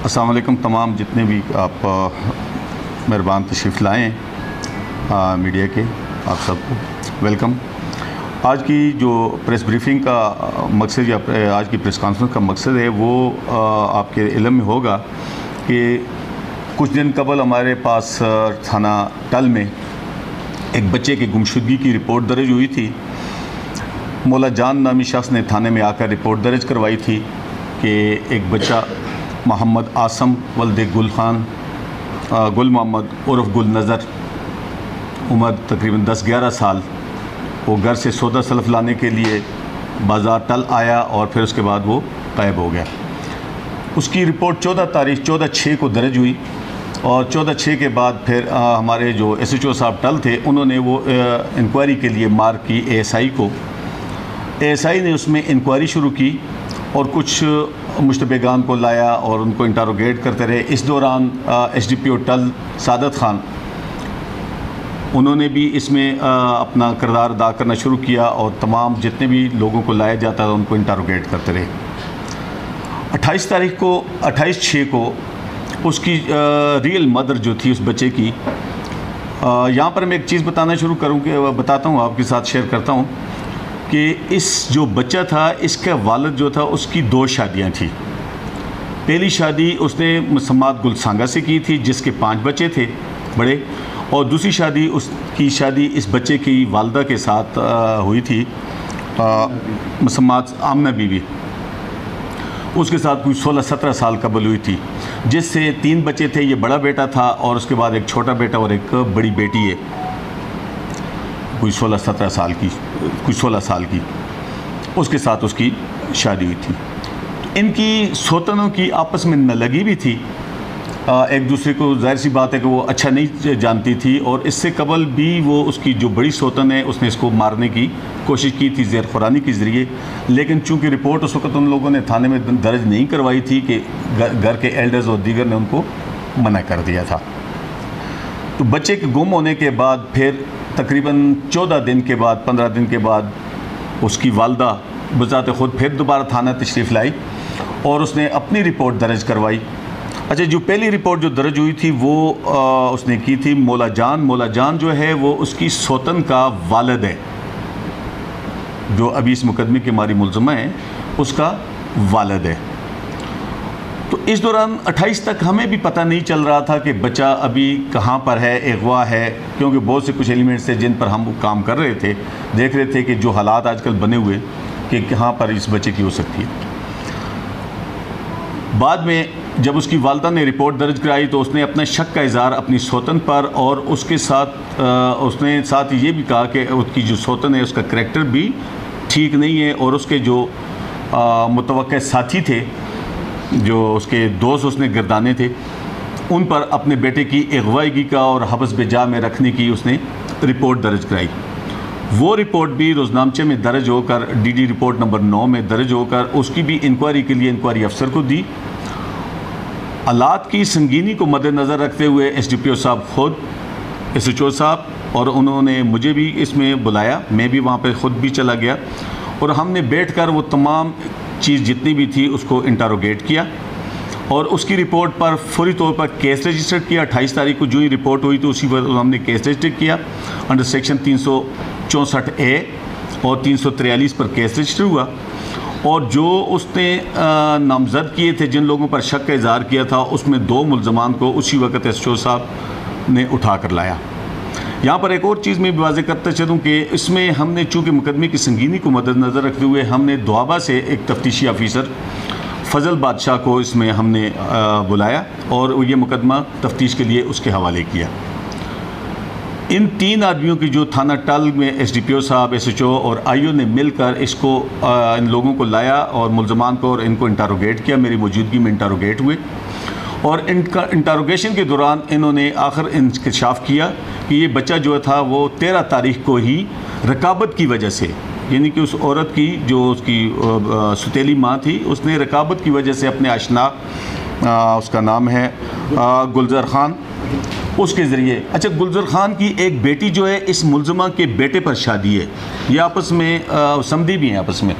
अस्सलाम वालेकुम तमाम जितने भी आप मेहरबान तशरीफ़ लाएँ मीडिया के, आप सबको वेलकम। आज की जो प्रेस ब्रीफिंग का मकसद या आज की प्रेस कॉन्फ्रेंस का मकसद है वो आपके इल्म में होगा कि कुछ दिन कबल हमारे पास थाना टल में एक बच्चे की गुमशुदगी की रिपोर्ट दर्ज हुई थी। मौला जान नामी शख्स ने थाने में आकर रिपोर्ट दर्ज करवाई थी कि एक बच्चा मोहम्मद आसम वल्द गुल खान गुल मोहम्मद उर्फ गुल नज़र, उम्र तकरीबन 10-11 साल, वो घर से सौदा सलफ लाने के लिए बाज़ार टल आया और फिर उसके बाद वो गायब हो गया। उसकी रिपोर्ट 14/6 को दर्ज हुई और 14/6 के बाद फिर हमारे जो SHO साहब टल थे उन्होंने वो इंक्वायरी के लिए मार्क की ASI को। ASI ने उसमें इंक्वायरी शुरू की और कुछ मुश्तबेगान को लाया और उनको इंटरोगेट करते रहे। इस दौरान SDPO टल सादत खान, उन्होंने भी इसमें अपना किरदार अदा करना शुरू किया और तमाम जितने भी लोगों को लाया जाता था उनको इंटरोगेट करते रहे। 28/6 को उसकी रियल मदर जो थी उस बच्चे की, यहाँ पर मैं एक चीज़ बताना शुरू बताता हूँ, आपके साथ शेयर करता हूँ कि इस जो बच्चा था इसका वालिद जो था उसकी 2 शादियाँ थी। पहली शादी उसने मुसम्मात गुलसांगा से की थी जिसके 5 बच्चे थे बड़े, और दूसरी शादी उसकी शादी इस बच्चे की वालदा के साथ हुई थी, मुसम्मात आमना बीवी। उसके साथ कोई 16-17 साल कबल हुई थी, जिससे 3 बच्चे थे। ये बड़ा बेटा था और उसके बाद एक छोटा बेटा और एक बड़ी बेटी है, कोई 16-17 साल की, कोई 16 साल की। उसके साथ उसकी शादी हुई थी। तो इनकी सोतनों की आपस में न लगी भी थी, एक दूसरे को जाहिर सी बात है कि वो अच्छा नहीं जानती थी। और इससे कबल भी वो उसकी जो बड़ी सोतन है उसने इसको मारने की कोशिश की थी ज़ेर खुरानी के ज़रिए, लेकिन चूंकि रिपोर्ट उस वक्त उन लोगों ने थाने में दर्ज नहीं करवाई थी कि घर के एल्डर्स और दीगर ने उनको मना कर दिया था। तो बच्चे के गुम होने के बाद फिर तकरीबन 14 दिन के बाद, 15 दिन के बाद उसकी वालदा बज़ाते ख़ुद फिर दोबारा थाना तशरीफ़ लाई और उसने अपनी रिपोर्ट दर्ज करवाई। अच्छा, जो पहली रिपोर्ट जो दर्ज हुई थी वो उसने की थी मौला जान जो है वो उसकी सोतन का वालिद है, जो अभी इस मुकदमे की हमारी मुलज़मा है उसका वालिद है। तो इस दौरान 28 तक हमें भी पता नहीं चल रहा था कि बच्चा अभी कहाँ पर है, अगवा है, क्योंकि बहुत से कुछ एलिमेंट्स थे जिन पर हम काम कर रहे थे, देख रहे थे कि जो हालात आजकल बने हुए कि कहाँ पर इस बच्चे की हो सकती है। बाद में जब उसकी वालदा ने रिपोर्ट दर्ज कराई तो उसने अपना शक का इज़हार अपनी सोतन पर, और उसके साथ उसने साथ ये भी कहा कि उसकी जो सोतन है उसका करैक्टर भी ठीक नहीं है, और उसके जो मुतवक्किल साथी थे, जो उसके दोस्त उसने गिरदाने थे, उन पर अपने बेटे की अगवाईगी का और हब्स बेजा में रखने की उसने रिपोर्ट दर्ज कराई। वो रिपोर्ट भी रोज़नामचे में दर्ज होकर DD रिपोर्ट नंबर 9 में दर्ज होकर उसकी भी इंक्वायरी के लिए इंक्वायरी अफसर को दी। हालात की संगीनी को मद्देनज़र रखते हुए SDPO साहब ख़ुद, SHO साहब, और उन्होंने मुझे भी इसमें बुलाया। मैं भी वहाँ पे ख़ुद भी चला गया और हमने बैठकर वो तमाम चीज़ जितनी भी थी उसको इंटरोगेट किया और उसकी रिपोर्ट पर फौरी तौर पर केस रजिस्टर किया। 28 तारीख को जो ही रिपोर्ट हुई तो उसी वक्त हमने केस रजिस्टर किया अंडर सेक्शन 364A और 343 पर केस रजिस्टर हुआ। और जो उसने नामज़द किए थे, जिन लोगों पर शक का इज़हार किया था, उसमें 2 मुल्ज़मान को उसी वक्त SHO साहब ने उठा कर लाया। यहाँ पर एक और चीज़ मैं वाज़ेह करता चलूँ कि इसमें हमने चूँकि मुकदमे की संगीनी को मद्देनज़र रखते हुए हमने दोआबा से एक तफ्तीशी ऑफिसर फ़ज़ल बादशाह को इसमें हमने बुलाया और ये मुकदमा तफ्तीश के लिए उसके हवाले किया। इन 3 आदमियों की जो थाना टल में SDPO साहब, SHO और IO ने मिलकर इसको इन लोगों को लाया और मुल्ज़मान को और इनको इंटरोगेट किया। मेरी मौजूदगी में इंटरोगेट हुए और इनका इंटरोगेशन के दौरान इन्होंने आखिर इंकशाफ किया कि ये बच्चा जो था वो 13 तारीख को ही रकाबत की वजह से, यानी कि उस औरत की जो उसकी सुतेली माँ थी, उसने रकाबत की वजह से अपने आशना, उसका नाम है गुलज़र ख़ान, उसके ज़रिए। अच्छा, गुलज़र ख़ान की एक बेटी जो है इस मुल्ज़मा के बेटे पर शादी है, ये आपस में समधी भी हैं आपस में।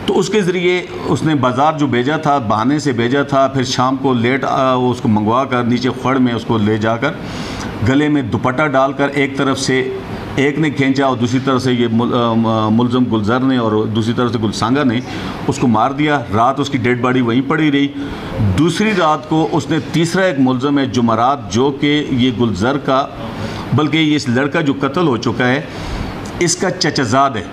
तो उसके ज़रिए उसने बाज़ार जो भेजा था, बहाने से भेजा था, फिर शाम को लेट उसको मंगवा कर नीचे खड़ में उसको ले जाकर गले में दुपट्टा डालकर एक तरफ से एक ने खींचा और दूसरी तरफ से ये मुलज़म गुलज़र ने और दूसरी तरफ से गुलसांगा ने उसको मार दिया। रात उसकी डेड बॉडी वहीं पड़ी रही। दूसरी रात को उसने तीसरा एक मुलज़म है जुमरात, जो कि ये गुलज़र का, बल्कि ये इस लड़का जो कत्ल हो चुका है इसका चचाजाद है,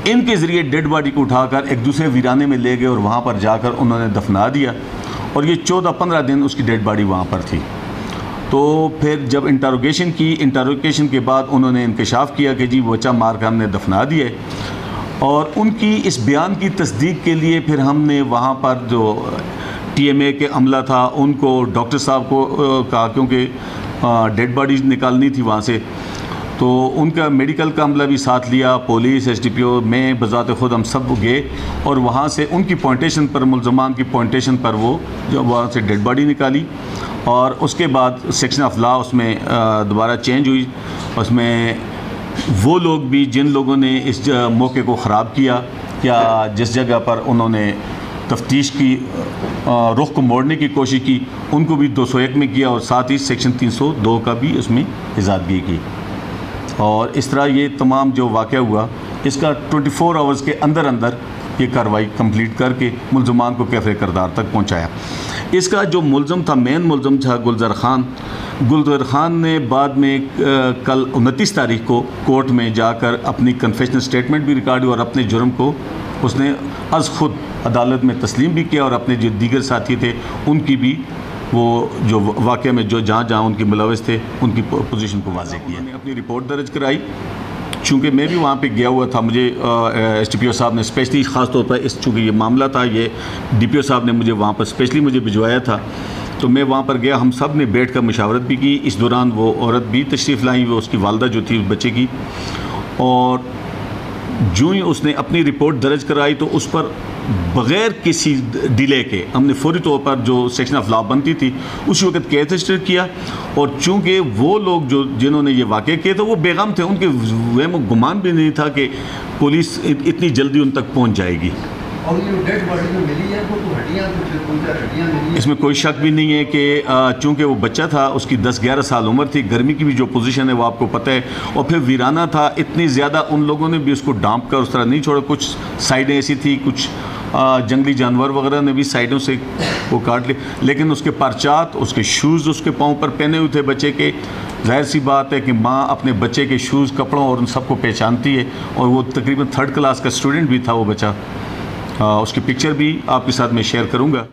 इनके ज़रिए डेड बॉडी को उठाकर एक दूसरे वीराने में ले गए और वहाँ पर जाकर उन्होंने दफना दिया। और ये 14-15 दिन उसकी डेड बॉडी वहाँ पर थी। तो फिर जब इंटरोगेशन के बाद उन्होंने इंकशाफ किया कि जी बच्चा मार कर हमने दफना दिया है। और उनकी इस बयान की तस्दीक के लिए फिर हमने वहाँ पर जो TMA के अमला था उनको, डॉक्टर साहब को कहा, क्योंकि डेड बॉडीज़ निकालनी थी वहाँ से, तो उनका मेडिकल का अमला भी साथ लिया। पुलिस, SDPO में बज़ात ख़ुद हम सब गए और वहाँ से उनकी पॉइंटेशन पर, मुलज़मान की पॉइंटेशन पर वो जब वहाँ से डेड बॉडी निकाली। और उसके बाद सेक्शन ऑफ लॉ उसमें दोबारा चेंज हुई। उसमें वो लोग भी जिन लोगों ने इस मौके को ख़राब किया या जिस जगह पर उन्होंने तफ्तीश की रुख को मोड़ने की कोशिश की, उनको भी 201 में किया और साथ ही सेक्शन 302 का भी उसमें इजादगी की। और इस तरह ये तमाम जो वाक़या हुआ, इसका 24 आवर्स के अंदर अंदर ये कार्रवाई कंप्लीट करके मुलज़मान को कैफ़े करदार तक पहुंचाया। इसका जो मुलज़म था, मेन मुलज़म था गुलज़र ख़ान ने बाद में कल 29 तारीख को कोर्ट में जाकर अपनी कन्फेशनल स्टेटमेंट भी रिकॉर्ड हुई और अपने जुर्म को उसने अज़ ख़ुद अदालत में तस्लीम भी किया और अपने जो दीगर साथी थे उनकी भी वो जो वाक़े में जो जहाँ उनके मुलविस थे उनकी पोजीशन को वाज़ेह किया। मैंने अपनी रिपोर्ट दर्ज कराई, चूँकि मैं भी वहाँ पे गया हुआ था। मुझे SDPO साहब ने स्पेशली ख़ास तौर पर चूँकि ये मामला था, ये DPO साहब ने मुझे वहाँ पर स्पेशली मुझे भिजवाया था, तो मैं वहाँ पर गया। हम सब ने बैठ कर मशावरत भी की। इस दौरान वो औरत भी तशरीफ़ लाई, वो उसकी वालदा जो थी उस बच्चे की, और जो ही उसने अपनी रिपोर्ट दर्ज कराई तो उस पर बग़ैर किसी डिले के हमने फौरी तौर पर जो सेक्शन ऑफ लॉ बनती थी उसी वक्त केस रजिस्टर किया। और चूँकि वो लोग जो जिन्होंने ये वाक़े किए थे वो बेगम थे, उनके वहम गुमान भी नहीं था कि पुलिस इतनी जल्दी उन तक पहुँच जाएगी। और ये डेड बॉडी जो मिली है वो तो हड्डियाँ मिली हैं, इसमें कोई शक भी नहीं है कि चूँकि वो बच्चा था, उसकी 10-11 साल उम्र थी, गर्मी की भी जो पोजीशन है वो आपको पता है, और फिर वीराना था इतनी ज़्यादा, उन लोगों ने भी उसको डांप कर उस तरह नहीं छोड़ा। कुछ साइडें ऐसी थी, कुछ जंगली जानवर वगैरह ने भी साइडों से वो काट लिए, लेकिन उसके परचात, उसके शूज़ उसके पाँव पर पहने हुए थे बच्चे के। ज़ाहिर सी बात है कि माँ अपने बच्चे के शूज़, कपड़ों और उन सबको पहचानती है, और वो तकरीबन 3rd क्लास का स्टूडेंट भी था वो बच्चा। उसकी पिक्चर भी आपके साथ मैं शेयर करूँगा।